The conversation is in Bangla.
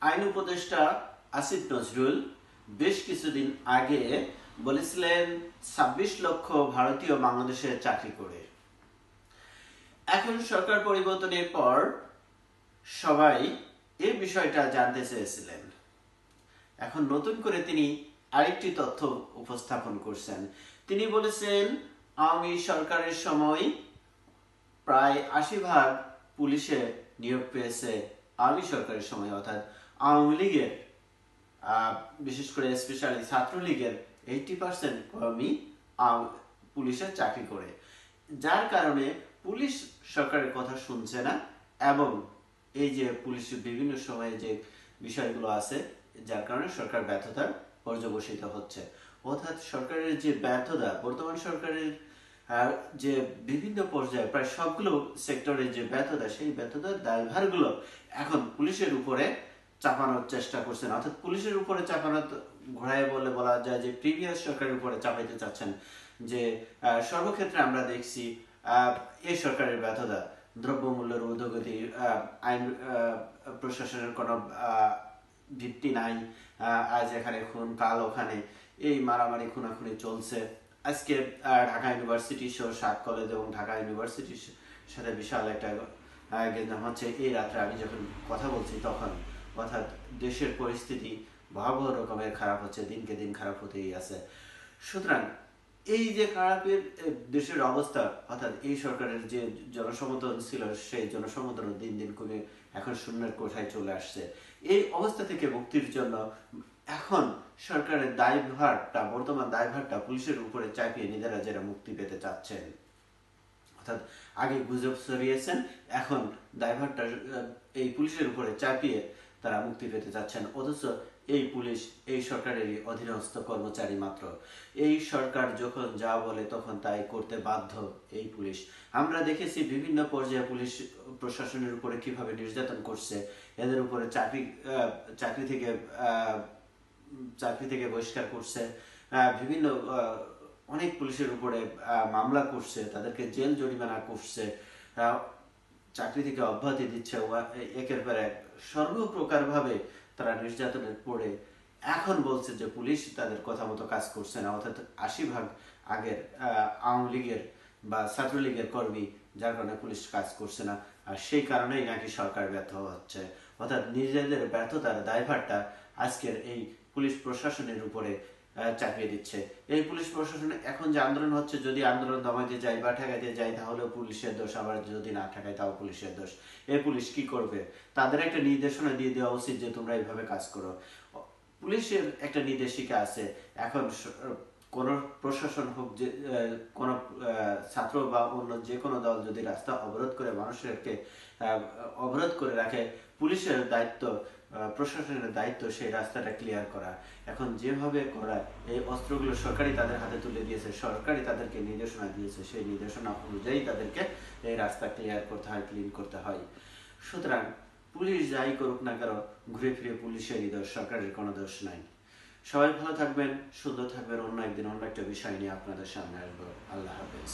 আইন উপদেষ্টা আসিফ নজরুল বেশ কিছুদিন আগে বলেছিলেন ২৬ লক্ষ ভারতীয় বাংলাদেশে চাকরি করে। এখন সরকার পরিবর্তনের পর সবাই এই বিষয়টা জানতে চেয়েছিলেন। এখন নতুন করে তিনি আরেকটি তথ্য উপস্থাপন করছেন। তিনি বলেছেন আওয়ামী সরকারের সময় প্রায় ৮০% পুলিশে নিয়োগ পেয়েছে আওয়ামী সরকারের সময়, অর্থাৎ আওয়ামী লীগের বিশেষ করে স্পেশালি ছাত্রলীগের 80% কর্মী পুলিশের চাকরি করে, যার কারণে পুলিশ সরকারের কথা শুনছে না এবং এই যে পুলিশের বিভিন্ন সময়ে যে বিষয়গুলো আছে যার কারণে সরকার ব্যর্থতার পর্যবসিত হচ্ছে। অর্থাৎ সরকারের যে ব্যর্থতা, বর্তমান সরকারের যে বিভিন্ন পর্যায়ে প্রায় সবগুলো সেক্টরে যে ব্যর্থতা, সেই ব্যর্থতার দায়ভারগুলো এখন পুলিশের উপরে চাপানোর চেষ্টা করছেন। অর্থাৎ পুলিশের উপরে চাপানোর ঘোড়ায় বলে বলা যায় যে প্রিভিয়াস সরকারের উপরে চাপাইতে চাচ্ছেন। যে সর্বক্ষেত্রে আমরা দেখছি এই সরকারের ব্যর্থতা, দ্রব্যমূল্যের ঊর্ধ্বগতি, আইন প্রশাসনের কোনো ভিত্তি নাই, আজ এখানে খুন কাল ওখানে, এই মারামারি খুনাখুনি চলছে। আজকে ঢাকা ইউনিভার্সিটি সহ ৭ কলেজ এবং ঢাকা ইউনিভার্সিটির সাথে বিশাল একটা গেঞ্জাম হচ্ছে এই রাত্রে আমি যখন কথা বলছি তখন। অর্থাৎ দেশের পরিস্থিতি ভয়াবহ রকমের খারাপ হচ্ছে, দিনকে দিন খারাপ হতেই আছে। সুতরাং এই যে খারাপের দেশের অবস্থা, অর্থাৎ এই সরকারের যে জনসমর্থন ছিল সেই জনসমর্থন দিন দিন কমে এখন শূন্যের কোঠায় চলে আসছে। এই অবস্থা থেকে মুক্তির জন্য এখন সরকারের দায়ভারটা, বর্তমান দায়ভারটা পুলিশের উপরে চাপিয়ে নিজেরা যারা মুক্তি পেতে চাচ্ছেন, অর্থাৎ আগে গুজব ছড়িয়েছেন, এখন দায়ভারটা এই পুলিশের উপরে চাপিয়ে তারা মুক্তি পেতে চাচ্ছেন। অথচ এই পুলিশ এই সরকারেরই অধীনস্থ কর্মচারী মাত্র। এই সরকার যখন যা বলে তখন তাই করতে বাধ্য এই পুলিশ। আমরা দেখেছি বিভিন্ন পর্যায়ে পুলিশ প্রশাসনের উপরে কিভাবে নির্যাতন করছে, এদের উপরে চাকরি থেকে বহিষ্কার করছে, বিভিন্ন অনেক পুলিশের উপরে মামলা করছে, তাদেরকে জেল জরিমানা করছে, চাকরি থেকে অব্যাহতি দিচ্ছে, একের পর এক সর্বপ্রকার ভাবে তারা নির্যাতনের পড়ে এখন বলছে যে পুলিশ তাদের কথা মতো কাজ করছে না। অর্থাৎ ৮০% আগের আওয়ামী লীগের বা ছাত্রলীগের কর্মী, যার কারণে পুলিশ কাজ করছে না, আর সেই কারণেই নাকি সরকার ব্যর্থ হচ্ছে। অর্থাৎ নিজেদের ব্যর্থতার দায়ভারটা আজকের এই পুলিশ প্রশাসনের উপরে চাপিয়ে দিচ্ছে। এই পুলিশ প্রশাসনে এখন যে আন্দোলন হচ্ছে, যদি আন্দোলন দমাইতে যায় বা ঠেকাইতে যায় তাহলেও পুলিশের দোষ, আবার যদি না ঠেকায় তাও পুলিশের দোষ। এই পুলিশ কি করবে? তাদের একটা নির্দেশনা দিয়ে দেওয়া উচিত যে তোমরা এইভাবে কাজ করো। পুলিশের একটা নির্দেশিকা আছে। এখন কোন প্রশাসন হোক, যে কোন ছাত্র বা অন্য যে কোনো দল যদি রাস্তা অবরোধ করে মানুষকে অবরোধ করে রাখে, পুলিশের দায়িত্ব, প্রশাসনের দায়িত্ব সেই রাস্তাটা ক্লিয়ার করা। এখন যেভাবে করা, এই অস্ত্রগুলো সরকারই তাদের হাতে তুলে দিয়েছে, সরকারই তাদেরকে নির্দেশনা দিয়েছে, সেই নির্দেশনা অনুযায়ী তাদেরকে এই রাস্তা ক্লিয়ার করতে হয়, ক্লিন করতে হয়। সুতরাং পুলিশ যাই করুক না কেন, ঘুরে ফিরে পুলিশেরই দোষ, সরকারের কোনো দোষ নাই। সবাই ভালো থাকবেন, সুন্দর থাকবেন। অন্য একদিন অন্য একটা বিষয় নিয়ে আপনাদের সামনে আসবো। আল্লাহ হাফেজ।